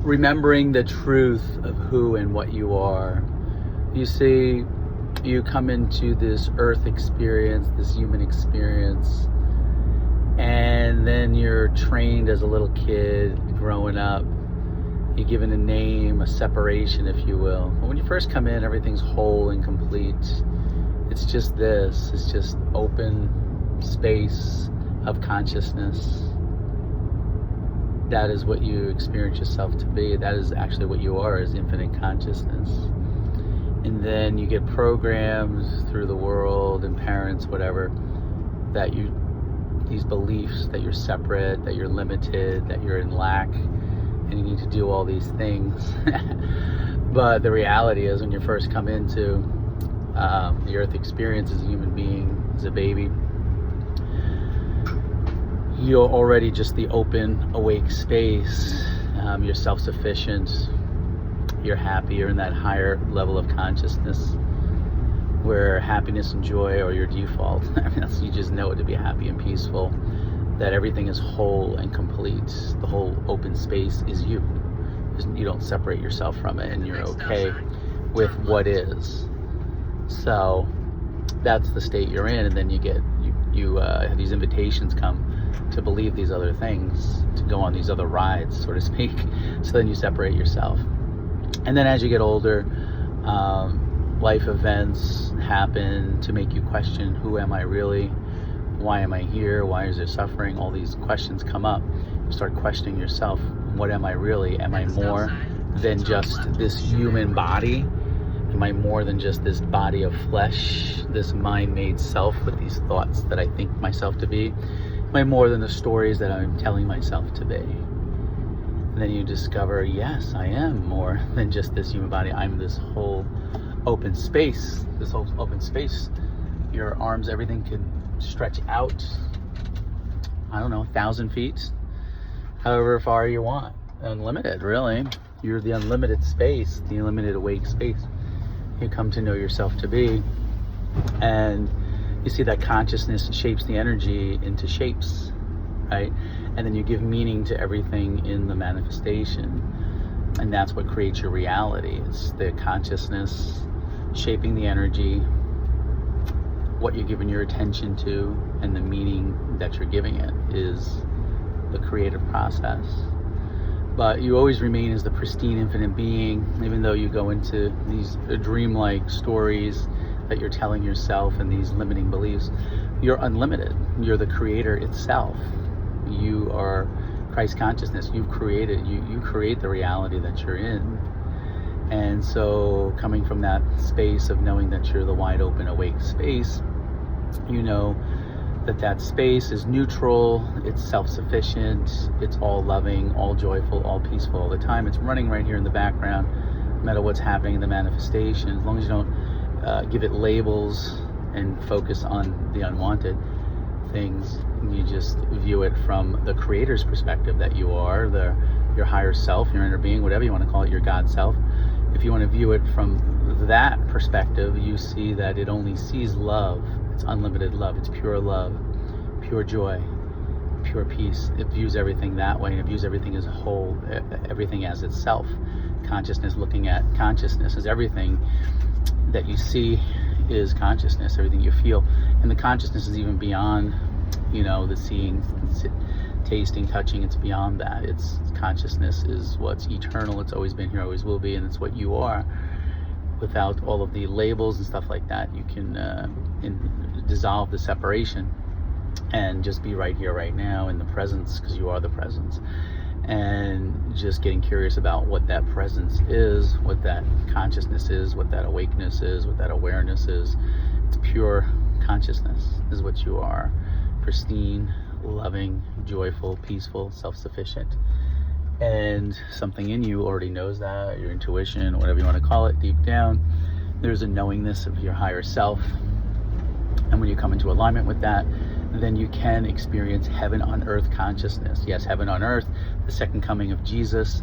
remembering the truth of who and what you are. You see, you come into this earth experience, this human experience, and then you're trained as a little kid growing up. You're given a name, a separation, if you will. But when you first come in, everything's whole and complete. It's just this. It's just open space of consciousness. That is what you experience yourself to be. That is actually what you are, is infinite consciousness. And then you get programmed through the world and parents, whatever, that these beliefs that you're separate, that you're limited, that you're in lack, and you need to do all these things. But the reality is, when you first come into the earth experience as a human being, as a baby, you're already just the open, awake space. You're self-sufficient. You're happy. You're in that higher level of consciousness where happiness and joy are your default. You just know it to be happy and peaceful, that everything is whole and complete. The whole open space is you. You don't separate yourself from it, and you're okay with what is. So that's the state you're in, and then you have these invitations come to believe these other things, to go on these other rides, so to speak. So then you separate yourself. And then as you get older, life events happen to make you question, who am I really? Why am I here? Why is there suffering? All these questions come up. You start questioning yourself. What am I really? Am I more than just this human body? Am I more than just this body of flesh, this mind-made self with these thoughts that I think myself to be? Am I more than the stories that I'm telling myself to be? And then you discover, yes, I am more than just this human body. I'm this whole open space. This whole open space. Your arms, everything can stretch out, I don't know, 1,000 feet, however far you want. Unlimited, really. You're the unlimited space, the unlimited awake space. You come to know yourself to be, and you see that consciousness shapes the energy into shapes, right? And then you give meaning to everything in the manifestation, and that's what creates your reality. It's the consciousness shaping the energy, what you're giving your attention to, and the meaning that you're giving it is the creative process. But you always remain as the pristine infinite being, even though you go into these dreamlike stories that you're telling yourself and these limiting beliefs. You're unlimited. You're the creator itself. You are Christ consciousness. You've created, you create the reality that you're in. And so coming from that space of knowing that you're the wide open awake space, you know that space is neutral, it's self-sufficient, it's all loving, all joyful, all peaceful all the time. It's running right here in the background, no matter what's happening in the manifestation. As long as you don't give it labels and focus on the unwanted things, you just view it from the creator's perspective that you are, your higher self, your inner being, whatever you want to call it, your God self. If you want to view it from that perspective, you see that it only sees love. It's unlimited love. It's pure love, pure joy, pure peace. It views everything that way, and it views everything as a whole, everything as itself. Consciousness looking at consciousness as everything that you see is consciousness, everything you feel. And the consciousness is even beyond, the seeing, tasting, touching. It's beyond that. It's consciousness is what's eternal. It's always been here, always will be, and it's what you are. Without all of the labels and stuff like that, you can dissolve the separation and just be right here, right now, in the presence, because you are the presence. And just getting curious about what that presence is, what that consciousness is, what that awakeness is, what that awareness is. It's pure consciousness is what you are. Pristine, loving, joyful, peaceful, self-sufficient. And something in you already knows that, your intuition, whatever you want to call it, deep down, there's a knowingness of your higher self. And when you come into alignment with that, then you can experience heaven on earth consciousness. Yes, heaven on earth, the second coming of Jesus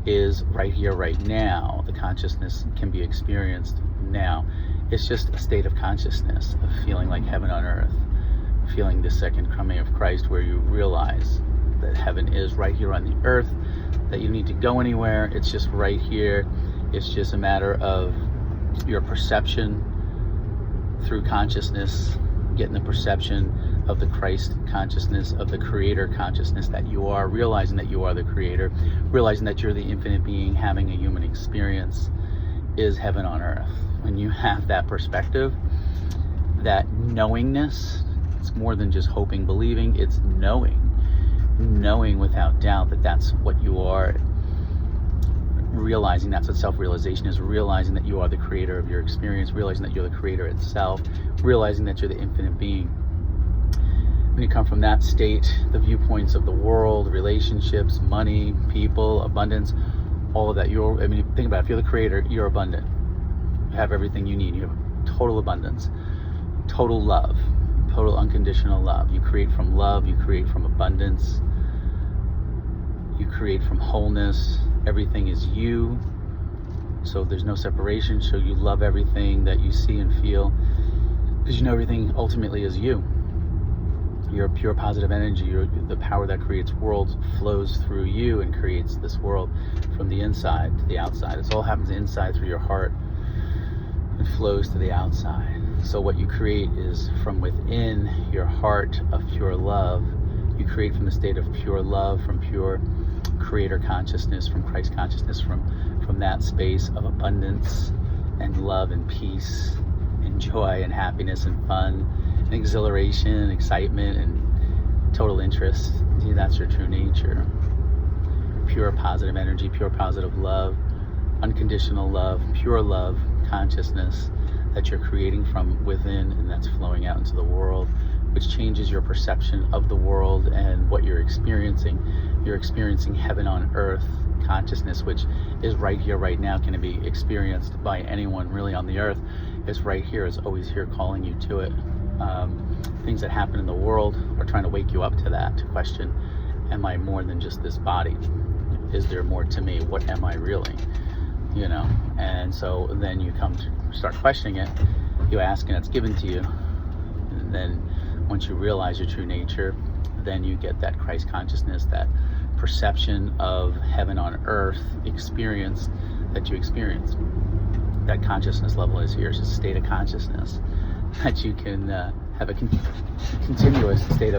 is right here, right now. The consciousness can be experienced now. It's just a state of consciousness, of feeling like heaven on earth, feeling the second coming of Christ, where you realize that heaven is right here on the earth. that you don't need to go anywhere. It's just right here. It's just a matter of your perception through consciousness, getting the perception of the Christ consciousness, of the Creator consciousness that you are, realizing that you are the Creator, realizing that you're the infinite being having a human experience, is heaven on earth. When you have that perspective, that knowingness, it's more than just hoping, believing, it's knowing without doubt that that's what you are. Realizing that's what self-realization is, realizing that you are the creator of your experience, realizing that you're the creator itself, realizing that you're the infinite being. When you come from that state, the viewpoints of the world, relationships, money, people, abundance, all of that, think about it, if you're the creator, you're abundant. You have everything you need. You have total abundance, total love, total unconditional love. You create from love, you create from abundance, you create from wholeness. Everything is you, so there's no separation. So you love everything that you see and feel, because you know everything ultimately is you. You're a pure positive energy. The power that creates worlds flows through you and creates this world from the inside to the outside. It all happens inside through your heart and flows to the outside. So what you create is from within your heart of pure love. You create from the state of pure love, from pure creator consciousness, from Christ consciousness, from that space of abundance and love and peace and joy and happiness and fun and exhilaration and excitement and total interest. See, that's your true nature. Pure positive energy, pure positive love, unconditional love, pure love consciousness that you're creating from within, and that's flowing out into the world, which changes your perception of the world and what you're experiencing. You're experiencing heaven on earth consciousness, which is right here, right now, can be experienced by anyone really on the earth. It's right here, it's always here calling you to it. Things that happen in the world are trying to wake you up to that, to question, am I more than just this body? Is there more to me? What am I really? And so then you come to start questioning it, you ask and it's given to you. And then once you realize your true nature, then you get that Christ consciousness, that perception of heaven on earth experience that you experience. That consciousness level is here. It's a state of consciousness that you can have a continuous state of